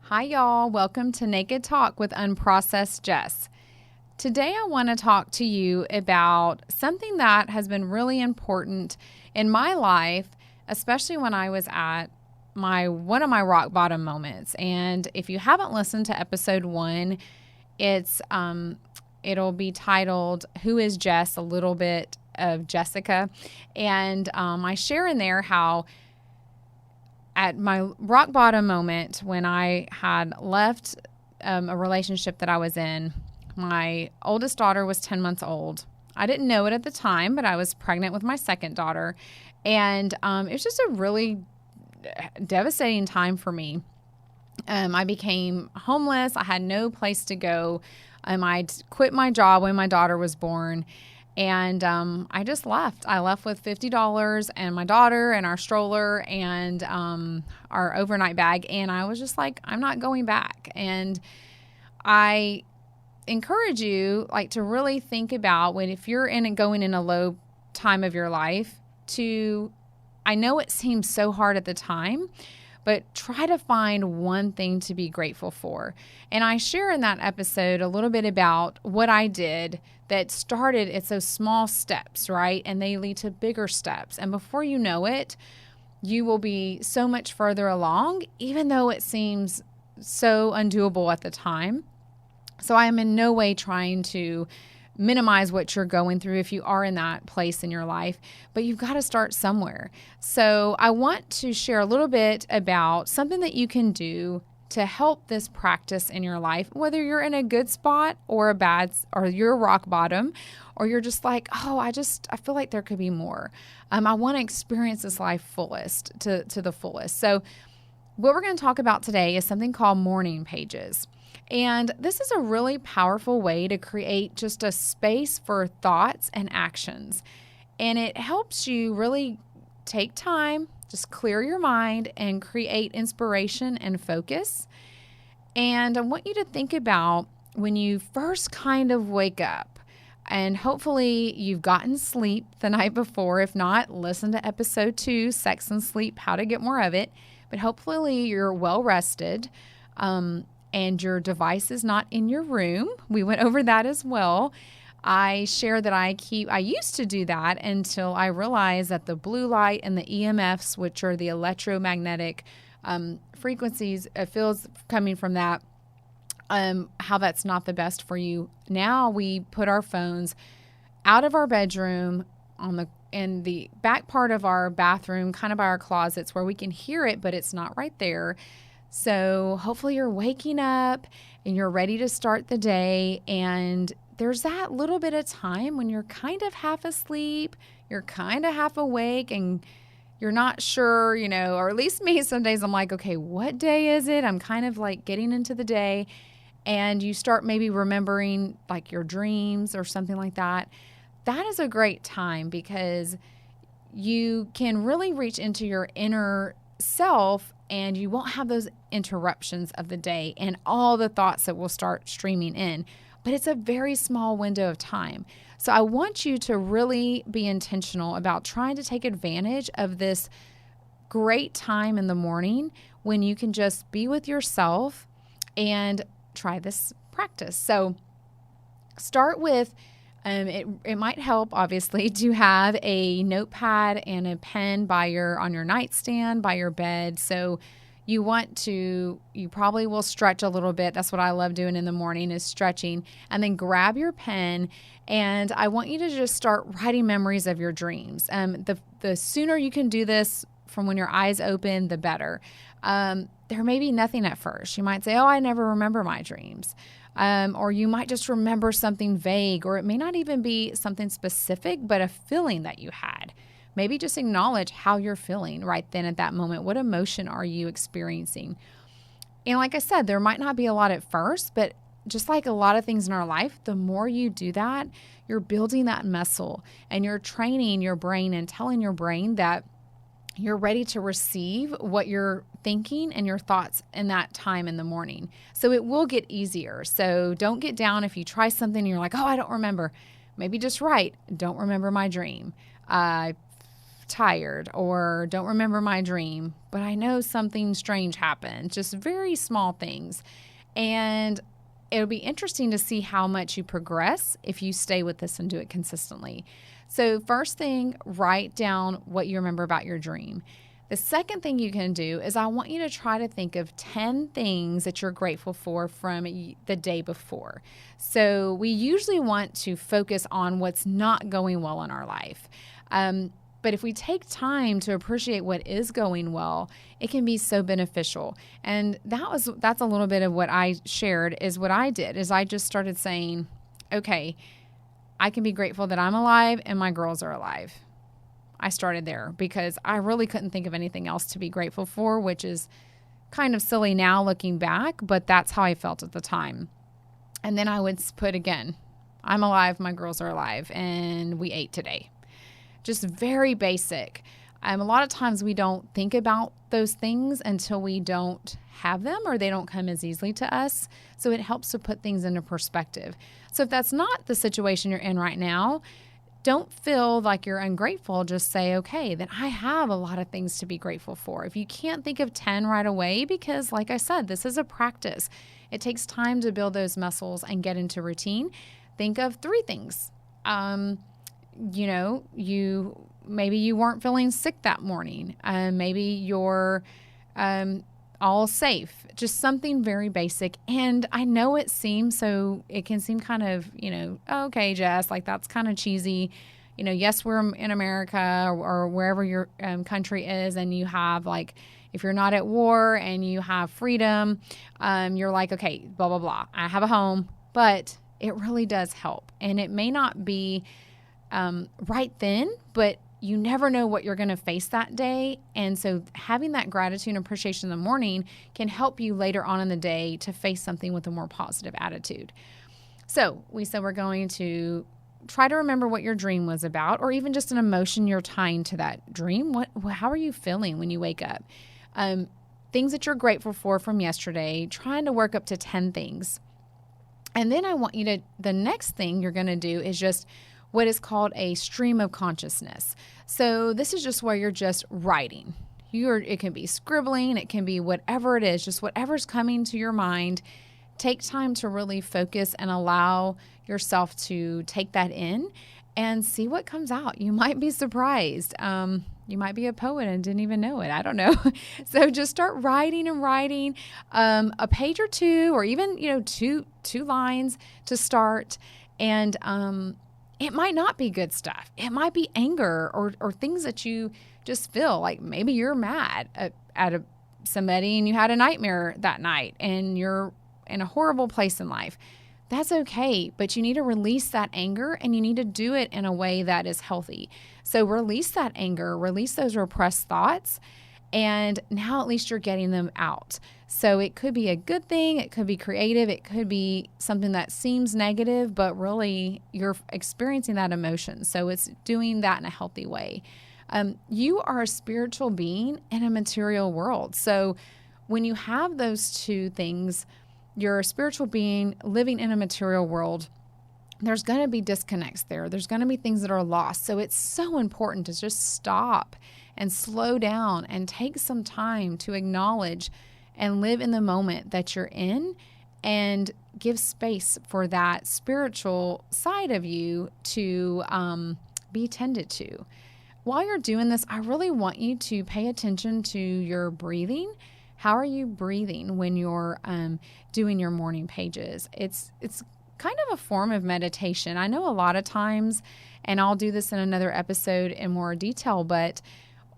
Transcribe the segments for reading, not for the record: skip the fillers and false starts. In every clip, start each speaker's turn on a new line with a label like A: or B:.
A: Hi, y'all. Welcome to Naked Talk with Unprocessed Jess. Today, I want to talk to you about something that has been really important in my life, especially when I was at one of my rock bottom moments. And if you haven't listened to episode 1, it'll be titled "Who is Jess?" A little bit of Jessica, and I share in there how at my rock bottom moment when I had left a relationship that I was in. My oldest daughter was 10 months old. I didn't know it at the time, but I was pregnant with my second daughter. And it was just a really devastating time for me. I became homeless. I had no place to go. I'd quit my job when my daughter was born. And I just left. I left with $50 and my daughter and our stroller and our overnight bag. And I was just like, I'm not going back. And I encourage you to really think about if you're going in a low time of your life I know it seems so hard at the time, but try to find one thing to be grateful for. And I share in that episode a little bit about what I did that started, it's those small steps, right? And they lead to bigger steps. And before you know it, you will be so much further along, even though it seems so undoable at the time. So I am in no way trying to minimize what you're going through if you are in that place in your life, but you've got to start somewhere. So I want to share a little bit about something that you can do to help this practice in your life, whether you're in a good spot or a bad, or you're rock bottom, or you're just like, oh, I feel like there could be more. I want to experience this life to the fullest. So what we're going to talk about today is something called morning pages. And this is a really powerful way to create just a space for thoughts and actions. And it helps you really take time, just clear your mind and create inspiration and focus. And I want you to think about when you first kind of wake up, and hopefully you've gotten sleep the night before. If not, listen to episode 2, Sex and Sleep, how to get more of it. But hopefully you're well rested. And your device is not in your room. We went over that as well. I share that I used to do that until I realized that the blue light and the EMFs, which are the electromagnetic frequencies, fields coming from that, how that's not the best for you. Now we put our phones out of our bedroom in the back part of our bathroom, kind of by our closets where we can hear it, but it's not right there. So hopefully you're waking up and you're ready to start the day. And there's that little bit of time when you're kind of half asleep, you're kind of half awake, and you're not sure, or at least me, some days I'm like, okay, what day is it? I'm kind of getting into the day. And you start maybe remembering your dreams or something like that. That is a great time because you can really reach into your inner self and you won't have those interruptions of the day and all the thoughts that will start streaming in. But it's a very small window of time. So I want you to really be intentional about trying to take advantage of this great time in the morning when you can just be with yourself and try this practice. So start with it might help, obviously, to have a notepad and a pen on your nightstand, by your bed. So you probably will stretch a little bit. That's what I love doing in the morning, is stretching. And then grab your pen, and I want you to just start writing memories of your dreams. The sooner you can do this from when your eyes open, the better. There may be nothing at first. You might say, oh, I never remember my dreams. Or you might just remember something vague, or it may not even be something specific, but a feeling that you had. Maybe just acknowledge how you're feeling right then at that moment. What emotion are you experiencing? And like I said, there might not be a lot at first, but just like a lot of things in our life, the more you do that, you're building that muscle and you're training your brain and telling your brain that you're ready to receive what you're thinking and your thoughts in that time in the morning. So it will get easier. So don't get down if you try something and you're like, oh, I don't remember. Maybe just write, don't remember my dream. I tired or don't remember my dream, but I know something strange happened. Just very small things. And it'll be interesting to see how much you progress if you stay with this and do it consistently. So first thing, write down what you remember about your dream. The second thing you can do is I want you to try to think of 10 things that you're grateful for from the day before. So we usually want to focus on what's not going well in our life. But if we take time to appreciate what is going well, it can be so beneficial. And that's a little bit of what I shared is what I did is I just started saying, okay, I can be grateful that I'm alive and my girls are alive. I started there because I really couldn't think of anything else to be grateful for, which is kind of silly now looking back, but that's how I felt at the time. And then I would put again, I'm alive, my girls are alive, and we ate today. Just very basic. A lot of times we don't think about those things until we don't have them or they don't come as easily to us. So it helps to put things into perspective. So if that's not the situation you're in right now, don't feel like you're ungrateful. Just say, okay, then I have a lot of things to be grateful for. If you can't think of 10 right away, because like I said, this is a practice. It takes time to build those muscles and get into routine. Think of 3 things. Maybe you weren't feeling sick that morning. Maybe you're all safe. Just something very basic. And I know it can seem kind of, okay, Jess, like that's kind of cheesy. Yes, we're in America or wherever your country is, and you have if you're not at war and you have freedom, you're like, okay, blah, blah, blah. I have a home, but it really does help. And it may not be right then, but you never know what you're going to face that day. And so having that gratitude and appreciation in the morning can help you later on in the day to face something with a more positive attitude. So we said we're going to try to remember what your dream was about, or even just an emotion you're tying to that dream. How are you feeling when you wake up? Things that you're grateful for from yesterday, trying to work up to 10 things. And then I want you the next thing you're going to do is just what is called a stream of consciousness. So this is just where you're just writing. It can be scribbling, it can be whatever it is, just whatever's coming to your mind. Take time to really focus and allow yourself to take that in and see what comes out. You might be surprised. You might be a poet and didn't even know it. I don't know. So just start writing and writing a page or two, or even, two lines to start. And it might not be good stuff. It might be anger or things that you just feel like maybe you're mad at somebody and you had a nightmare that night and you're in a horrible place in life. That's okay, but you need to release that anger and you need to do it in a way that is healthy. So release that anger, release those repressed thoughts, and now at least you're getting them out. So it could be a good thing, it could be creative, it could be something that seems negative, but really you're experiencing that emotion. So it's doing that in a healthy way. You are a spiritual being in a material world. So when you have those two things, you're a spiritual being living in a material world, there's going to be disconnects there. There's going to be things that are lost. So it's so important to just stop and slow down and take some time to acknowledge and live in the moment that you're in and give space for that spiritual side of you to be tended to. While you're doing this, I really want you to pay attention to your breathing. How are you breathing when you're doing your morning pages? It's kind of a form of meditation. I know a lot of times, and I'll do this in another episode in more detail, but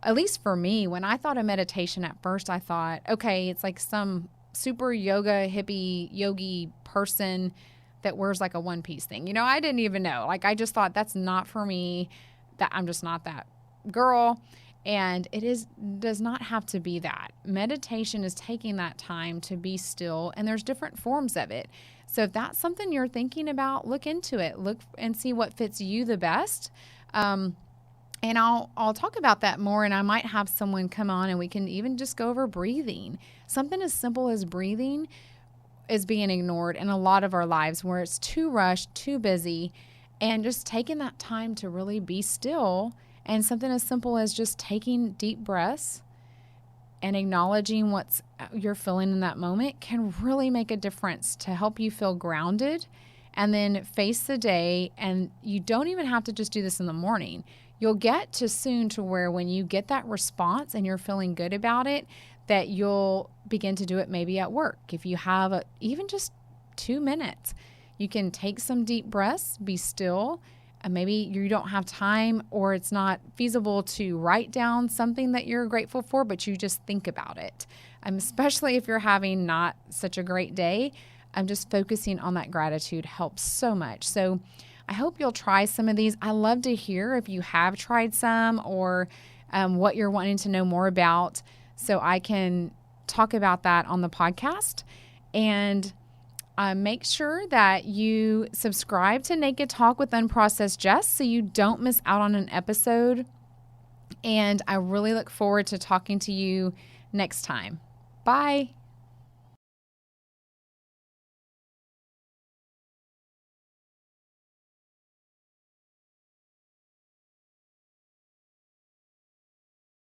A: at least for me, when I thought of meditation at first, I thought, okay, it's like some super yoga, hippie, yogi person that wears like a one-piece thing. I didn't even know. I just thought that's not for me, that I'm just not that girl. And does not have to be that. Meditation is taking that time to be still, and there's different forms of it. So if that's something you're thinking about, look into it. Look and see what fits you the best. And I'll talk about that more, and I might have someone come on and we can even just go over breathing. Something as simple as breathing is being ignored in a lot of our lives where it's too rushed, too busy, and just taking that time to really be still And something as simple as just taking deep breaths and acknowledging what you're feeling in that moment can really make a difference to help you feel grounded and then face the day. And you don't even have to just do this in the morning. You'll get to soon to where when you get that response and you're feeling good about it, that you'll begin to do it maybe at work. If you have even just 2 minutes, you can take some deep breaths, be still, and maybe you don't have time or it's not feasible to write down something that you're grateful for, but you just think about it. Especially if you're having not such a great day, I'm just focusing on that gratitude helps so much. So I hope you'll try some of these. I love to hear if you have tried some or what you're wanting to know more about so I can talk about that on the podcast. And make sure that you subscribe to Naked Talk with Unprocessed Jess so you don't miss out on an episode. And I really look forward to talking to you next time. Bye.